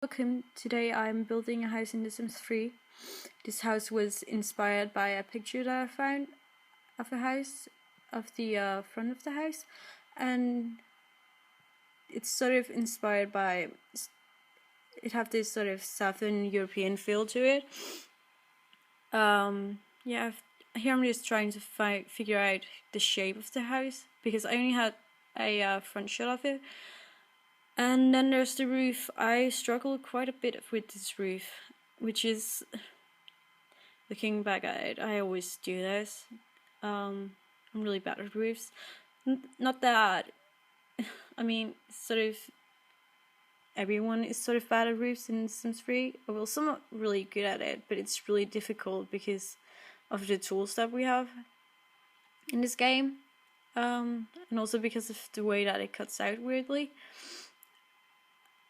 Welcome. Today I'm building a house in The Sims 3. This house was inspired by a picture that I found of a house, of the front of the house, and it's sort of inspired by, it have this sort of Southern European feel to it. Yeah, here I'm just trying to figure out the shape of the house, because I only had a front shot of it. And then there's the roof. I struggled quite a bit with this roof, which is, looking back at it, I always do this. I'm really bad at roofs. Not that, I mean, sort of everyone is sort of bad at roofs in Sims 3. Well, some are really good at it, but it's really difficult because of the tools that we have in this game. And also because of the way that it cuts out weirdly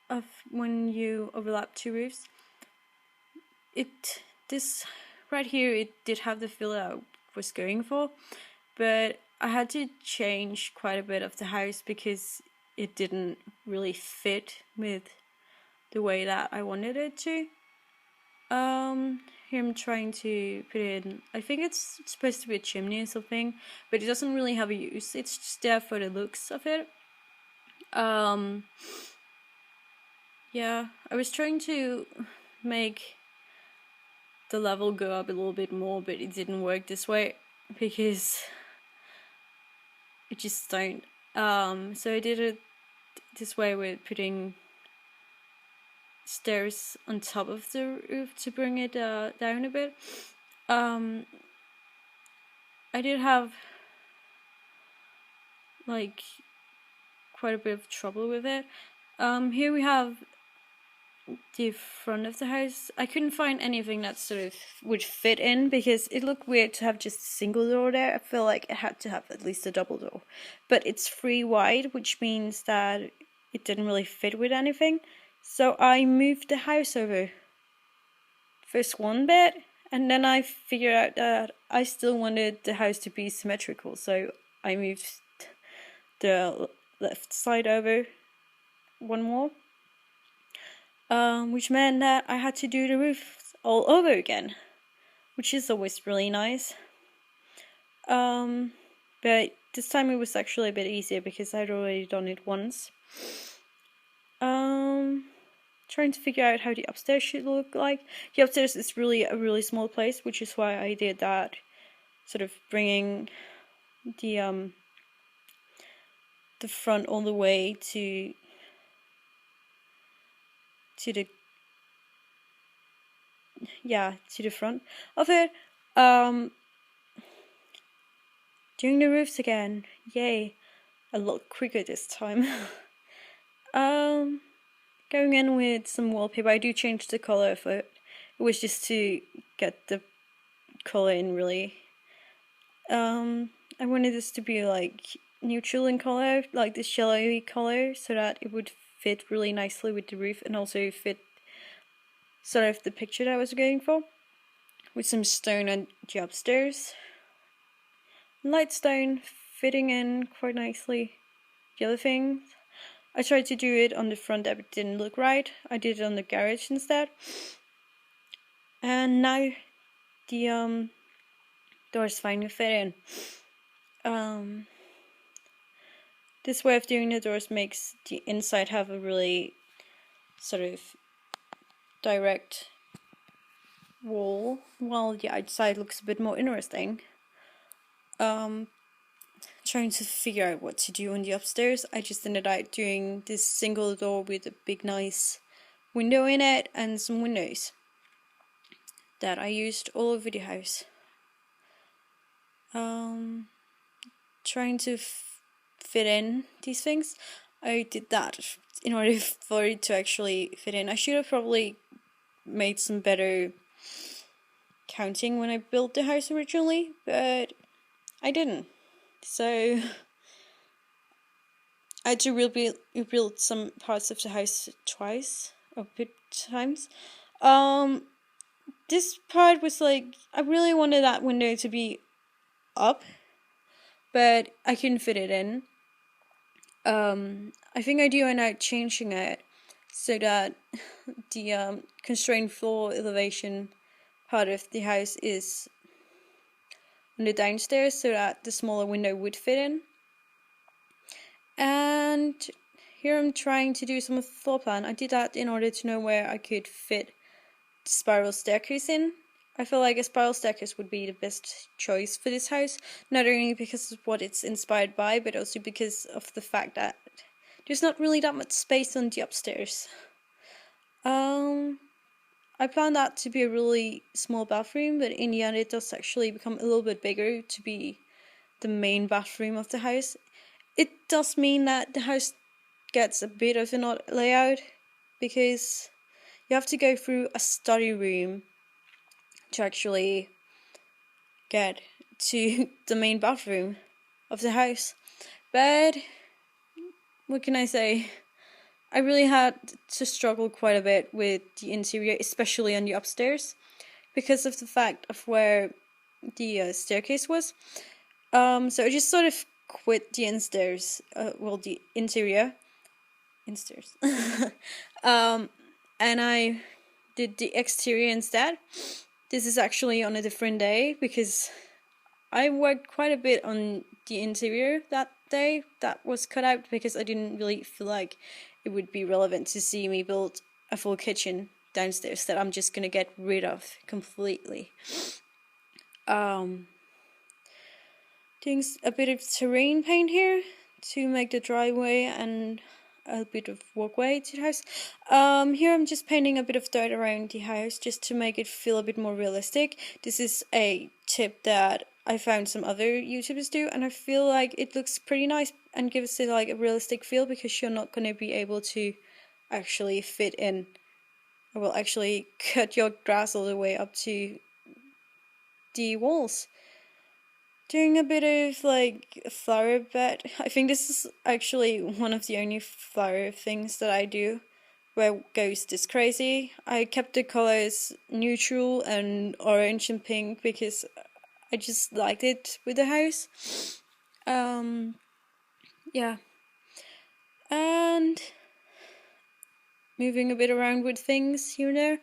of when you overlap two roofs. This right here, it did have the feel that I was going for, but I had to change quite a bit of the house because it didn't really fit with the way that I wanted it to. Here I'm trying to put in, I think it's supposed to be a chimney or something, but it doesn't really have a use. It's just there for the looks of it. Yeah, I was trying to make the level go up a little bit more, but it didn't work this way because it just don't. So I did it this way with putting stairs on top of the roof to bring it down a bit. I did have like quite a bit of trouble with it. Here we have the front of the house. I couldn't find anything that sort of would fit in because it looked weird to have just a single door there. I feel like it had to have at least a double door, but it's 3 wide, which means that it didn't really fit with anything. So I moved the house over first one bit, and then I figured out that I still wanted the house to be symmetrical, so I moved the left side over one more. Which meant that I had to do the roof all over again, which is always really nice. But this time it was actually a bit easier because I'd already done it once. Trying to figure out how the upstairs should look like. The upstairs is really a really small place, which is why I did that, sort of bringing the front all the way to the front of it. Doing the roofs again, yay, a lot quicker this time. Going in with some wallpaper. I do change the color of it. It was just to get the color in really. I wanted this to be like neutral in color, like this yellowy color, so that it would fit really nicely with the roof and also fit sort of the picture that I was going for, with some stone on the upstairs. Light stone fitting in quite nicely. The other thing, I tried to do it on the front, but it didn't look right. I did it on the garage instead. And now the doors finally fit in. This way of doing the doors makes the inside have a really sort of direct wall, while the outside looks a bit more interesting. Trying to figure out what to do on the upstairs, I just ended up doing this single door with a big nice window in it and some windows that I used all over the house. Trying to fit in these things. I did that in order for it to actually fit in. I should have probably made some better counting when I built the house originally, but I didn't. So I had to rebuild some parts of the house twice, or bit times. This part was like, I really wanted that window to be up, but I couldn't fit it in. I think I do end up changing it so that the constrained floor elevation part of the house is on the downstairs, so that the smaller window would fit in. And here I'm trying to do some floor plan. I did that in order to know where I could fit the spiral staircase in. I feel like a spiral staircase would be the best choice for this house, not only because of what it's inspired by, but also because of the fact that there's not really that much space on the upstairs. I planned that to be a really small bathroom, but in the end it does actually become a little bit bigger to be the main bathroom of the house. It does mean that the house gets a bit of an odd layout, because you have to go through a study room to actually get to the main bathroom of the house. But what can I say? I really had to struggle quite a bit with the interior, especially on the upstairs, because of the fact of where the staircase was. So I just sort of quit the the interior, and I did the exterior instead. This is actually on a different day, because I worked quite a bit on the interior that day. That was cut out because I didn't really feel like it would be relevant to see me build a full kitchen downstairs that I'm just gonna get rid of completely. Doing a bit of terrain paint here to make the driveway and a bit of walkway to the house. Here I'm just painting a bit of dirt around the house just to make it feel a bit more realistic. This is a tip that I found some other YouTubers do, and I feel like it looks pretty nice and gives it like a realistic feel, because you're not going to be able to actually fit in, or will actually cut your grass all the way up to the walls. Doing a bit of like a flower bed. I think this is actually one of the only flower things that I do where it goes this crazy. I kept the colors neutral and orange and pink because I just liked it with the house. Yeah. And moving a bit around with things here and there.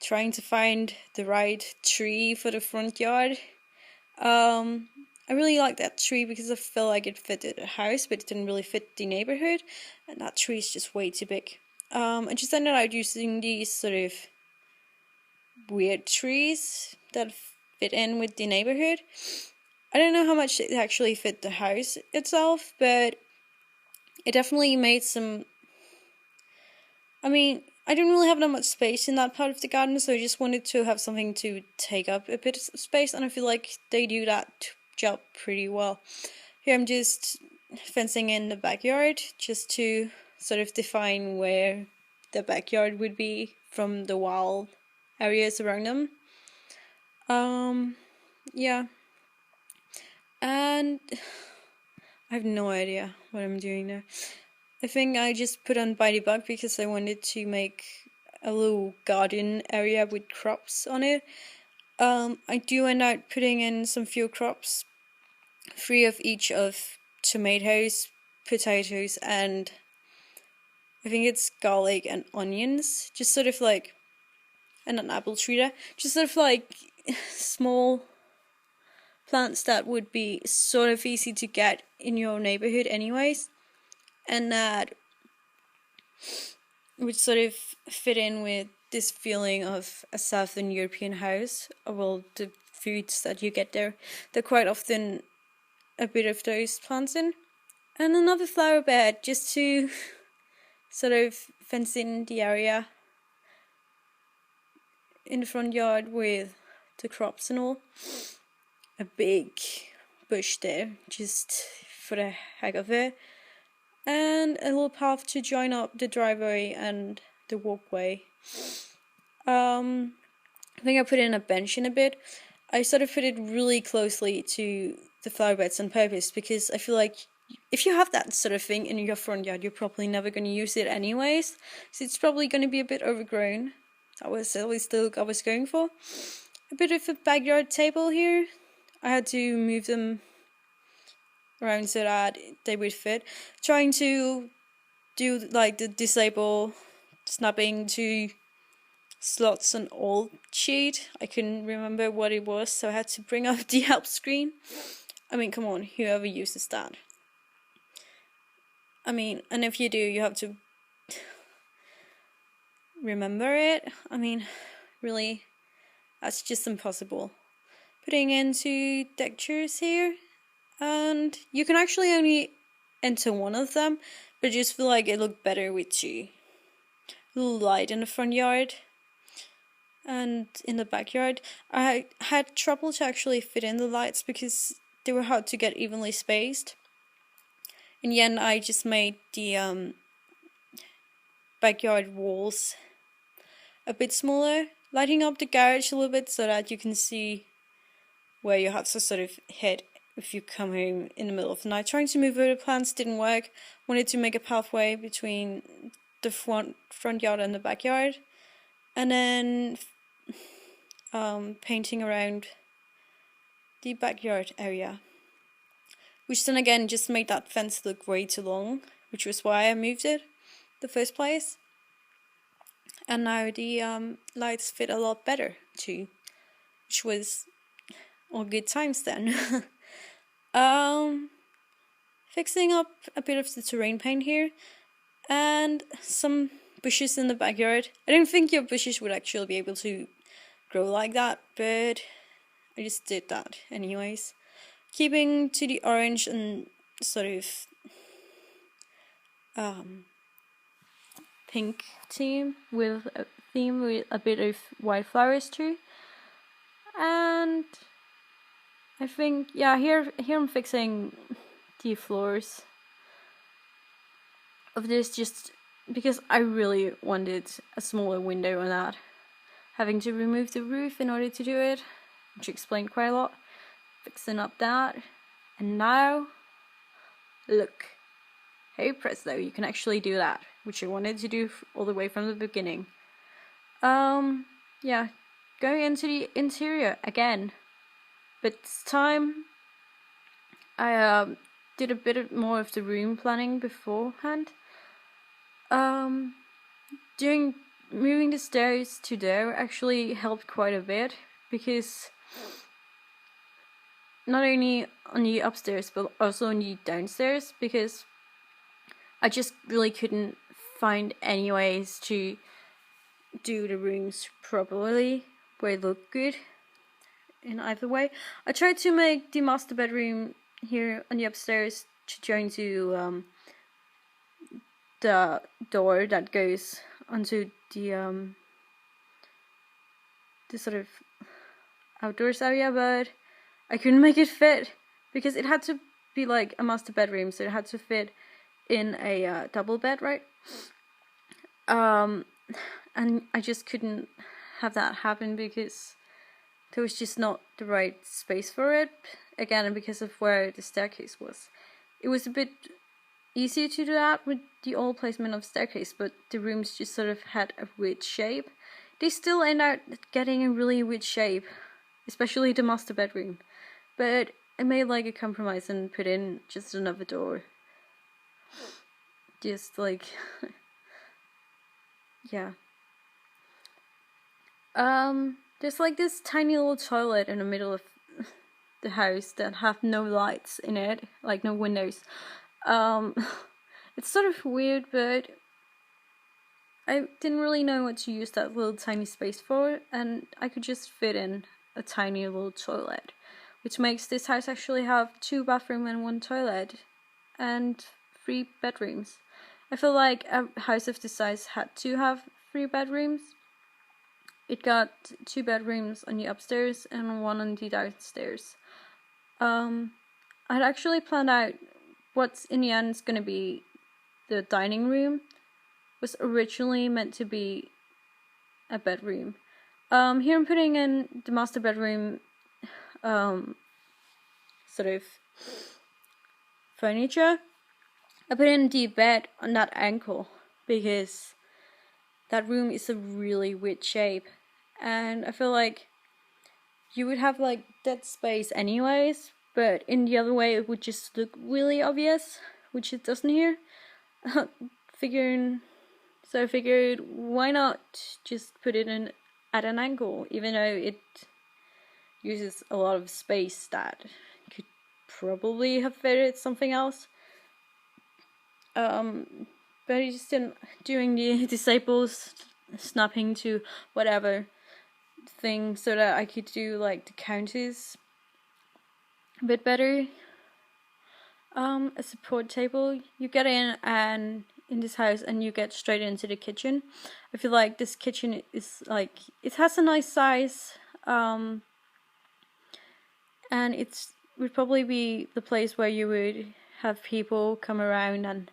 Trying to find the right tree for the front yard. I really like that tree because I felt like it fitted the house, but it didn't really fit the neighborhood, and that tree is just way too big. I just ended up using these sort of weird trees that fit in with the neighborhood. I don't know how much it actually fit the house itself, but it definitely made some... I mean, I didn't really have that much space in that part of the garden, so I just wanted to have something to take up a bit of space, and I feel like they do that job pretty well. Here I'm just fencing in the backyard, just to sort of define where the backyard would be from the wild areas around them. Yeah. And I have no idea what I'm doing there. I think I just put on By the Bug because I wanted to make a little garden area with crops on it. I do end up putting in some few crops, 3 of each of tomatoes, potatoes, and I think it's garlic and onions. Just sort of like, and an apple tree there. Just sort of like small plants that would be sort of easy to get in your neighborhood anyways. And that would sort of fit in with this feeling of a Southern European house. Well, the foods that you get there, they're quite often a bit of those plants in. And another flower bed just to sort of fence in the area in the front yard with the crops and all. A big bush there, just for the heck of it. And a little path to join up the driveway and the walkway. I think I put in a bench in a bit. I sort of put it really closely to the flower beds on purpose because I feel like if you have that sort of thing in your front yard, you're probably never going to use it anyways. So it's probably going to be a bit overgrown. That was at least the look I was going for. A bit of a backyard table here. I had to move them around so that they would fit. Trying to do like the disable snapping to slots on old sheet. I couldn't remember what it was, so I had to bring up the help screen. I mean, come on, whoever uses that. I mean, and if you do, you have to remember it. I mean, really, that's just impossible. Putting into textures here, and you can actually only enter one of them, but I just feel like it looked better with two. A little light in the front yard and in the backyard. I had trouble to actually fit in the lights because they were hard to get evenly spaced. In the end, I just made the backyard walls a bit smaller, lighting up the garage a little bit so that you can see where you have to sort of head if you come home in the middle of the night. Trying to move over the plants didn't work. Wanted to make a pathway between the front yard and the backyard, and then painting around the backyard area, which then again just made that fence look way too long, which was why I moved it the first place. And now the lights fit a lot better too, which was all good times then. Fixing up a bit of the terrain paint here and some bushes in the backyard. I don't think your bushes would actually be able to grow like that, but I just did that anyways. Keeping to the orange and sort of pink theme with a bit of white flowers too. And I think, yeah, here I'm fixing the floors of this just because I really wanted a smaller window on that. Having to remove the roof in order to do it, which explained quite a lot. Fixing up that, and now look, hey presto, you can actually do that, which I wanted to do all the way from the beginning. Yeah, going into the interior again, but this time I did a bit more of the room planning beforehand. Moving the stairs to there actually helped quite a bit, because not only on the upstairs but also on the downstairs, because I just really couldn't find any ways to do the rooms properly where it looked good in either way. I tried to make the master bedroom here on the upstairs to join to the door that goes onto the sort of outdoors area, but I couldn't make it fit because it had to be like a master bedroom, so it had to fit in a double bed, right? And I just couldn't have that happen because there was just not the right space for it. Again, because of where the staircase was. It was a bit easier to do that with the old placement of staircase, but the rooms just sort of had a weird shape. They still end up getting a really weird shape, especially the master bedroom. But I made like a compromise and put in just another door. Just like, yeah. There's like this tiny little toilet in the middle of the house that have no lights in it, like no windows. It's sort of weird, but I didn't really know what to use that little tiny space for, and I could just fit in a tiny little toilet, which makes this house actually have 2 bathrooms and 1 toilet, and 3 bedrooms. I feel like a house of this size had to have 3 bedrooms. It got 2 bedrooms on the upstairs and 1 on the downstairs. I'd actually planned out what's in the end is going to be the dining room. Was originally meant to be a bedroom. Here I'm putting in the master bedroom sort of furniture. I put in the bed on that angle because that room is a really weird shape, and I feel like you would have like dead space anyways, but in the other way it would just look really obvious, which it doesn't here. So I figured, why not just put it in at an angle, even though it uses a lot of space that could probably have fitted something else. But I just didn't doing the disciples snapping to whatever thing so that I could do like the counters a bit better. A support table. You get in this house and you get straight into the kitchen. I feel like this kitchen is like, it has a nice size, and it would probably be the place where you would have people come around and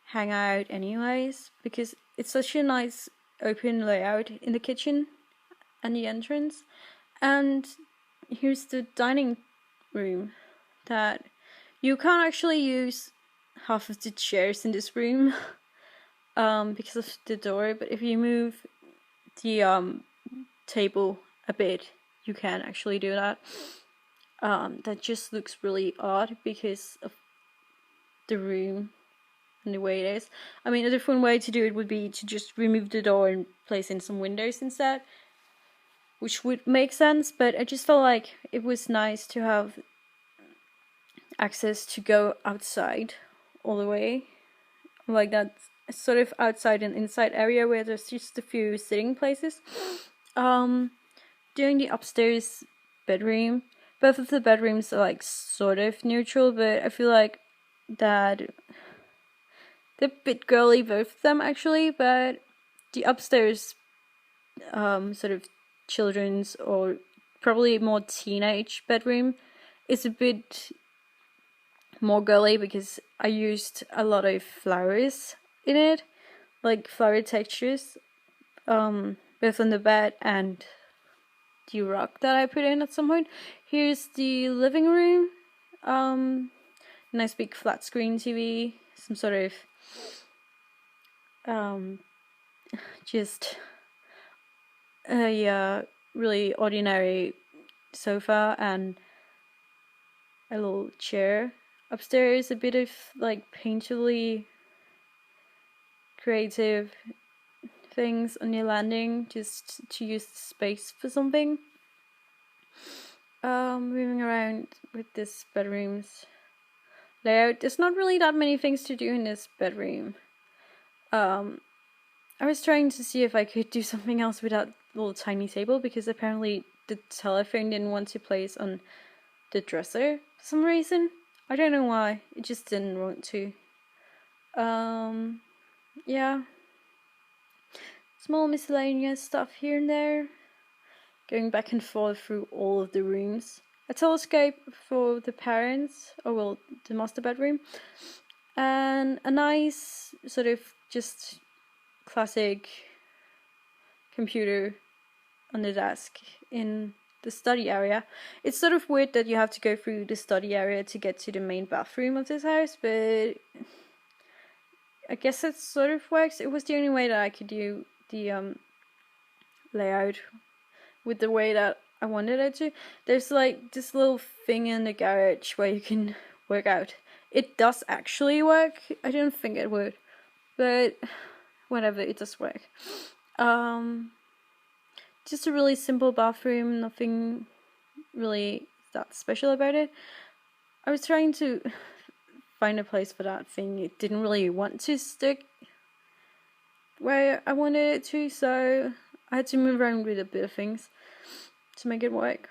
hang out anyways, because it's such a nice open layout in the kitchen and the entrance. And here's the dining room that you can't actually use half of the chairs in this room because of the door, but if you move the table a bit, you can actually do that. That just looks really odd because of the room and the way it is. I mean, a different way to do it would be to just remove the door and place in some windows instead, which would make sense, but I just felt like it was nice to have access to go outside all the way, like that sort of outside and inside area where there's just a few sitting places. Doing the upstairs bedroom, both of the bedrooms are like sort of neutral, but I feel like that they're a bit girly, both of them actually, but the upstairs sort of children's or probably more teenage bedroom is a bit more girly because I used a lot of flowers in it, like flower textures, both on the bed and the rug that I put in at some point. Here's the living room, nice big flat screen TV, some sort of just a really ordinary sofa and a little chair. Upstairs, a bit of like painterly creative things on your landing just to use the space for something. Moving around with this bedroom's layout, there's not really that many things to do in this bedroom. I was trying to see if I could do something else with that little tiny table because apparently the telephone didn't want to place on the dresser for some reason. I don't know why, it just didn't want to. Yeah. Small miscellaneous stuff here and there. Going back and forth through all of the rooms. A telescope for the parents, or well, the master bedroom. And a nice sort of just classic computer on the desk in the study area. It's sort of weird that you have to go through the study area to get to the main bathroom of this house, but I guess it sort of works. It was the only way that I could do the layout with the way that I wanted it to. There's like this little thing in the garage where you can work out. It does actually work. I didn't think it would, but whatever, it does work. Just a really simple bathroom, nothing really that special about it. I was trying to find a place for that thing. It didn't really want to stick where I wanted it to, so I had to move around with a bit of things to make it work.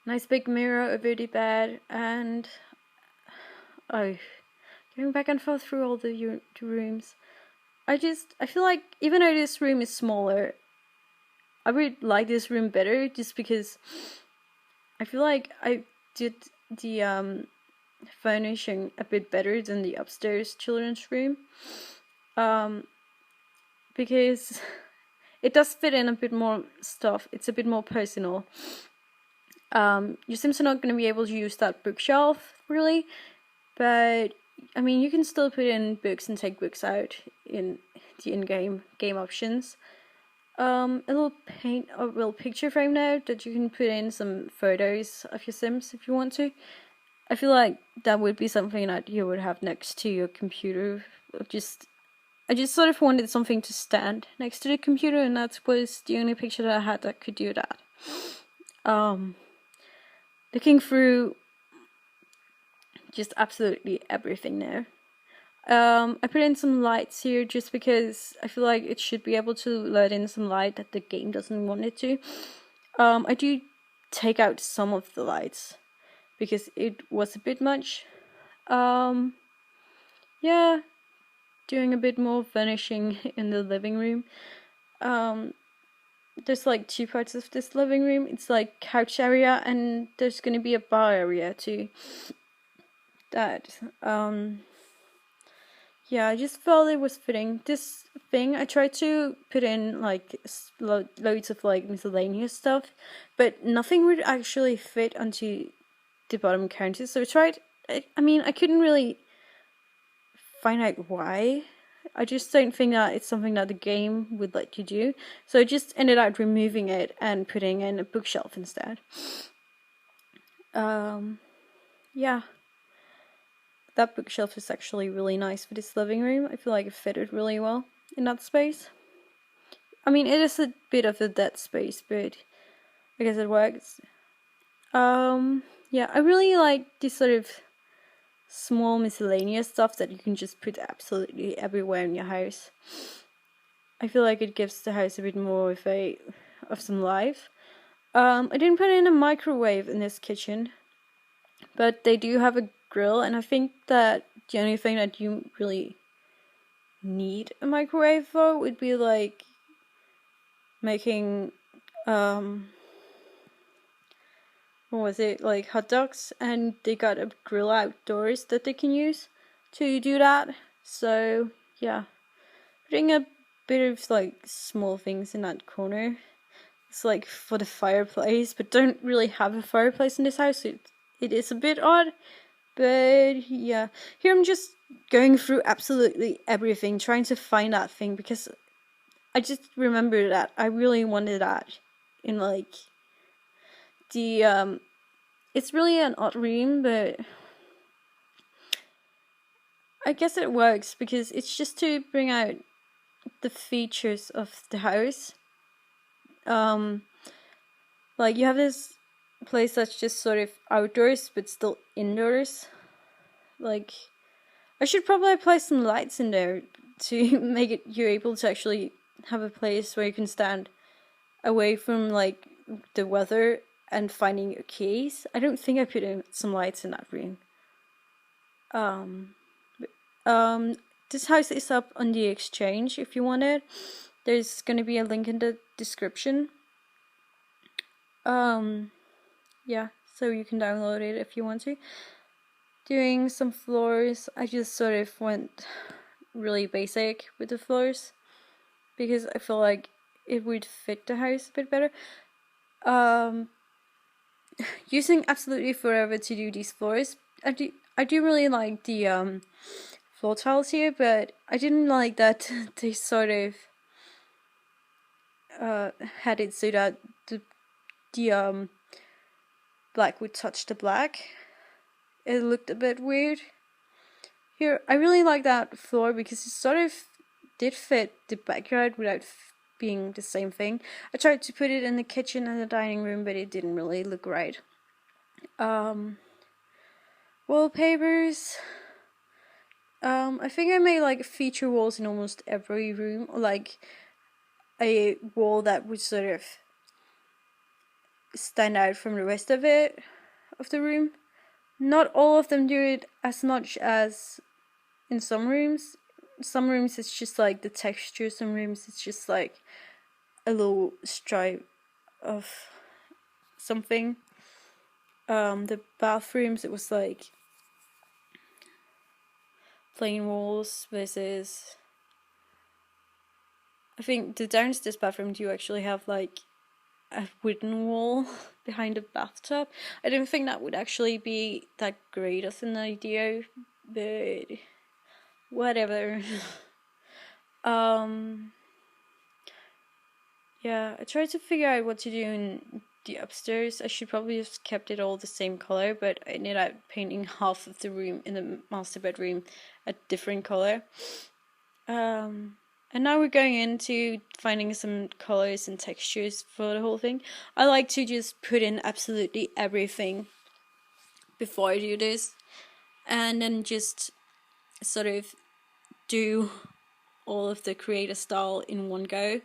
Nice big mirror over the bed, and going back and forth through all the rooms. I feel like even though this room is smaller, I would like this room better just because I feel like I did the furnishing a bit better than the upstairs children's room. Because it does fit in a bit more stuff. It's a bit more personal. Your Sims are not going to be able to use that bookshelf, really. But, I mean, you can still put in books and take books out in the in-game game options. A little picture frame now that you can put in some photos of your Sims if you want to. I feel like that would be something that you would have next to your computer. Just I just sort of wanted something to stand next to the computer, and that was the only picture that I had that could do that. Looking through just absolutely everything there. I put in some lights here just because I feel like it should be able to let in some light that the game doesn't want it to. I do take out some of the lights because it was a bit much. Yeah, doing a bit more finishing in the living room. There's like two parts of this living room. It's like couch area, and there's gonna be a bar area too. Yeah, I just felt it was fitting. This thing, I tried to put in like loads of like miscellaneous stuff, but nothing would actually fit onto the bottom counter. So I tried. I couldn't really find out why. I just don't think that it's something that the game would let you do. So I just ended up removing it and putting in a bookshelf instead. Yeah. That bookshelf is actually really nice for this living room. I feel like it fitted really well in that space. I mean, it is a bit of a dead space, but I guess it works. Yeah, I really like this sort of small miscellaneous stuff that you can just put absolutely everywhere in your house. I feel like it gives the house a bit more of some life. I didn't put in a microwave in this kitchen, but they do have a grill, and I think that the only thing that you really need a microwave for would be like making what was it, like hot dogs, and they got a grill outdoors that they can use to do that. So yeah, putting a bit of like small things in that corner. It's like for the fireplace, but don't really have a fireplace in this house. It is a bit odd, but yeah. Here I'm just going through absolutely everything, trying to find that thing, because I just remember that I really wanted that in like the it's really an odd room, but I guess it works because it's just to bring out the features of the house. Like you have this place that's just sort of outdoors but still indoors. Like I should probably place some lights in there to make it you're able to actually have a place where you can stand away from like the weather and finding your keys. I don't think I put in some lights in that room. This house is up on the exchange if you want it. There's gonna be a link in the description. Yeah, so you can download it if you want to. Doing some floors, I just sort of went really basic with the floors because I feel like it would fit the house a bit better. Using absolutely forever to do these floors. I do really like the floor tiles here, but I didn't like that they sort of had it so that the black would touch the black. It looked a bit weird. Here, I really like that floor because it sort of did fit the backyard without being the same thing. I tried to put it in the kitchen and the dining room, but it didn't really look right. Wallpapers. I think I made like feature walls in almost every room, like a wall that would sort of stand out from the rest of the room. Not all of them do it as much as in some rooms. Some rooms it's just like the texture, some rooms it's just like a little stripe of something. The bathrooms, it was like plain walls versus I think the downstairs bathroom do actually have like a wooden wall behind the bathtub. I don't think that would actually be that great as an idea, but whatever. Yeah, I tried to figure out what to do in the upstairs. I should probably have kept it all the same color, but I ended up painting half of the room in the master bedroom a different color. And now we're going into finding some colors and textures for the whole thing. I like to just put in absolutely everything before I do this, and then just sort of do all of the creator style in one go.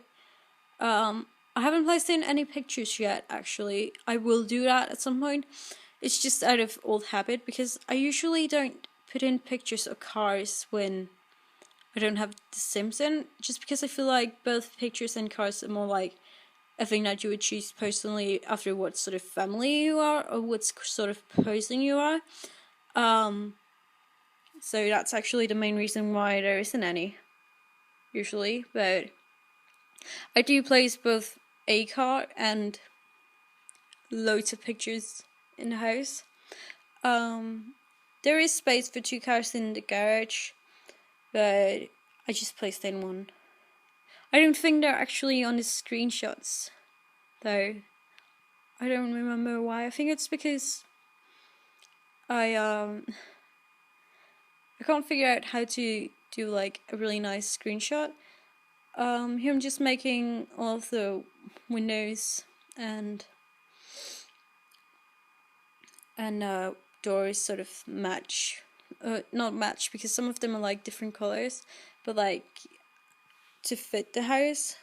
I haven't placed in any pictures yet, actually. I will do that at some point. It's just out of old habit, because I usually don't put in pictures of cars when I don't have The Sims in, just because I feel like both pictures and cars are more like a thing that you would choose personally after what sort of family you are or what sort of person you are. So that's actually the main reason why there isn't any, usually. But I do place both a car and loads of pictures in the house. There is space for 2 cars in the garage, but I just placed in one. I don't think they're actually on the screenshots, though. I don't remember why. I think it's because I can't figure out how to do like a really nice screenshot. Here I'm just making all of the windows and doors sort of match. Not match, because some of them are like different colors, but like to fit the house.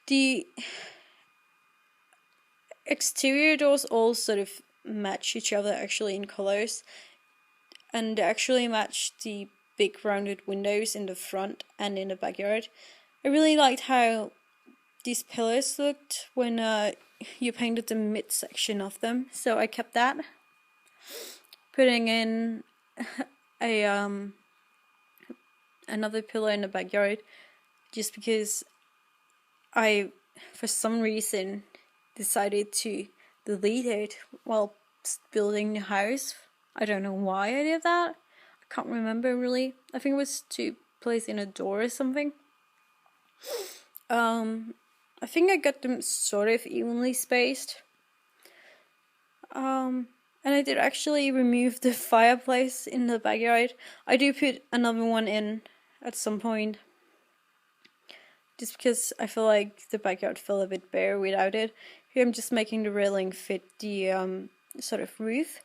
The exterior doors all sort of match each other actually in colors, and they actually match the big rounded windows in the front and in the backyard. I really liked how these pillars looked when you painted the midsection of them, so I kept that. Putting in a another pillar in the backyard, just because I, for some reason, decided to delete it while building the house. I don't know why I did that. I can't remember really. I think it was to place in a door or something. I think I got them sort of evenly spaced. And I did actually remove the fireplace in the backyard. I do put another one in at some point, just because I feel like the backyard felt a bit bare without it. Here I'm just making the railing fit the sort of roof.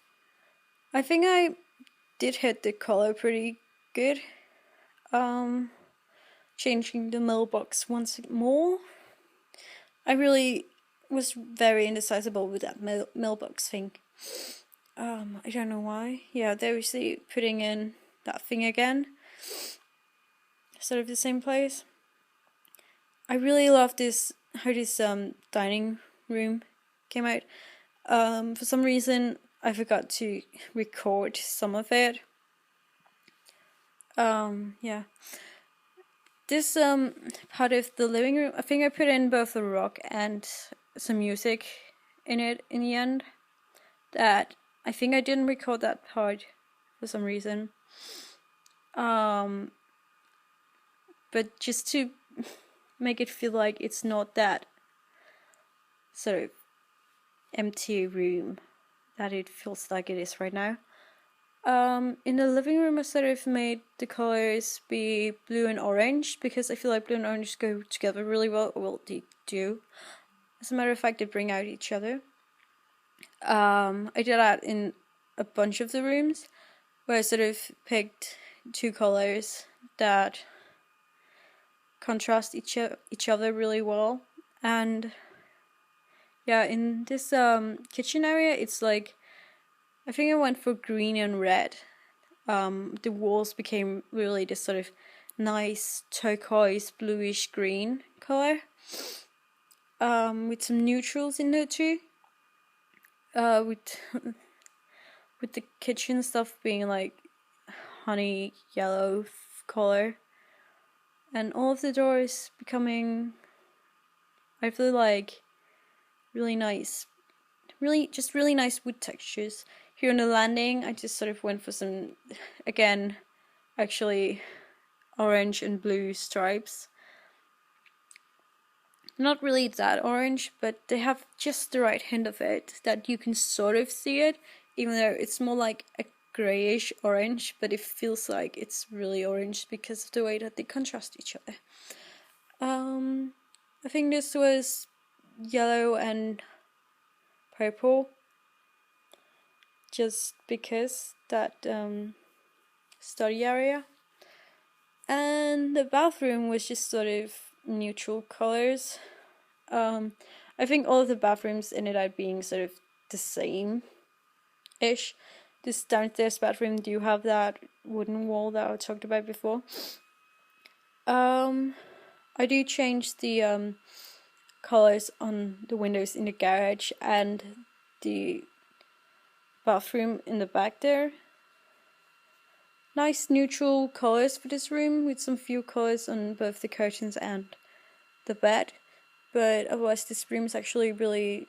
I think I did hit the color pretty good. Changing the mailbox once more. I really was very indecisible with that mailbox thing. I don't know why. Yeah, there we see putting in that thing again. Sort of the same place. I really love this, how this dining room came out. For some reason I forgot to record some of it. Yeah. This part of the living room, I think I put in both a rock and some music in it in the end. That I think I didn't record that part for some reason. But just to make it feel like it's not that sort of empty room that it feels like it is right now. In the living room I sort of made the colors be blue and orange, because I feel like blue and orange go together really well. Well, they do. As a matter of fact, they bring out each other. I did that in a bunch of the rooms, where I sort of picked 2 colors that contrast each other really well. And yeah, in this kitchen area, it's like, I think I went for green and red. The walls became really this sort of nice turquoise bluish green color, with some neutrals in there too. With the kitchen stuff being like honey yellow color, and all of the doors becoming, I feel like, really nice, really nice wood textures. Here on the landing, I just sort of went for some, again, actually orange and blue stripes. Not really that orange, but they have just the right hint of it that you can sort of see it, even though it's more like a grayish orange, but it feels like it's really orange because of the way that they contrast each other. I think this was yellow and purple, just because that study area. And the bathroom was just sort of neutral colors. I think all of the bathrooms ended up being sort of the same-ish. This downstairs bathroom do have that wooden wall that I talked about before. I do change the colors on the windows in the garage and the bathroom in the back there. Nice neutral colors for this room, with some few colors on both the curtains and the bed. But otherwise this room is actually really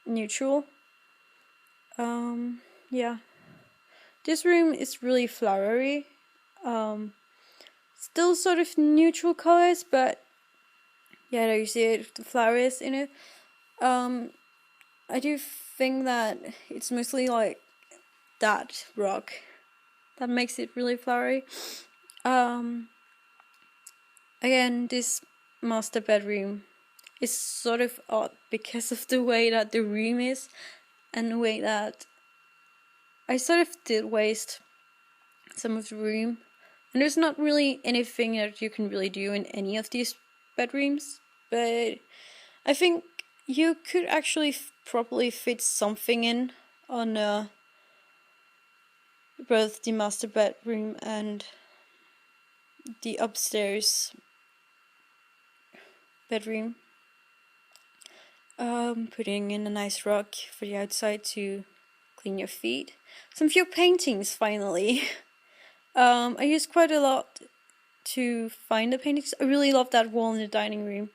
neutral. Yeah. This room is really flowery. Still sort of neutral colors, but yeah, there you see it, the flowers in it. I do think that it's mostly like that rock that makes it really flowery. Again, this master bedroom is sort of odd because of the way that the room is, and the way that I sort of did waste some of the room. And there's not really anything that you can really do in any of these bedrooms, but I think you could actually properly fit something in on both the master bedroom and the upstairs bedroom. Putting in a nice rock for the outside to clean your feet. Some few paintings finally. I used quite a lot to find the paintings. I really love that wall in the dining room.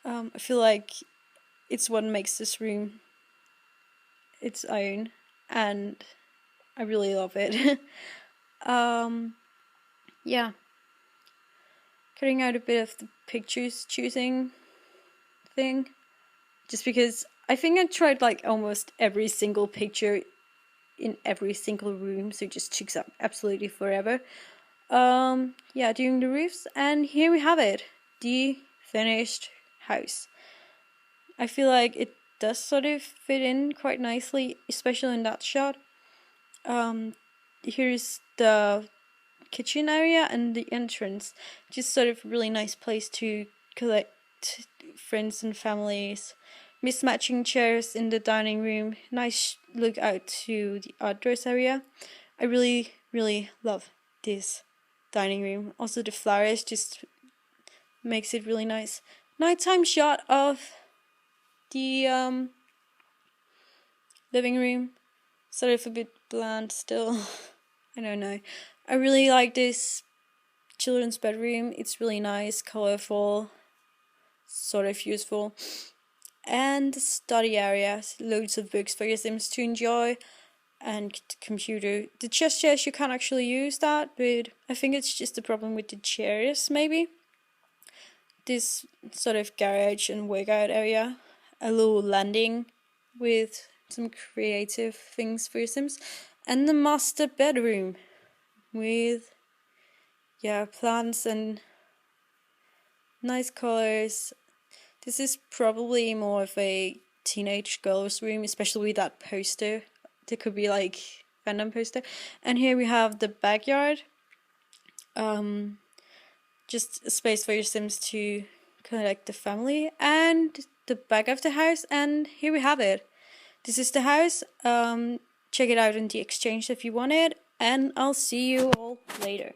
I feel like it's what makes this room its own, and I really love it. Yeah. Cutting out a bit of the pictures choosing thing, just because I think I tried like almost every single picture in every single room, so it just took up absolutely forever. Yeah, doing the roofs, and here we have it, the finished house. I feel like it does sort of fit in quite nicely, especially in that shot. Here's the kitchen area and the entrance, just sort of really nice place to collect friends and families. Mismatching chairs in the dining room, nice look out to the outdoors area. I really, really love this dining room. Also the flowers just makes it really nice. Nighttime shot of the living room. Sort of a bit bland still. I don't know. I really like this children's bedroom. It's really nice, colorful, sort of useful. And the study area, loads of books for your Sims to enjoy, and computer. The chairs you can't actually use that, but I think it's just a problem with the chairs maybe. This sort of garage and workout area, a little landing with some creative things for your Sims, and the master bedroom with plants and nice colors. This is probably more of a teenage girl's room, especially with that poster. There could be like random poster. And here we have the backyard. Just a space for your Sims to collect the family, and the back of the house. And here we have it. This is the house. Check it out in the exchange if you want it, and I'll see you all later.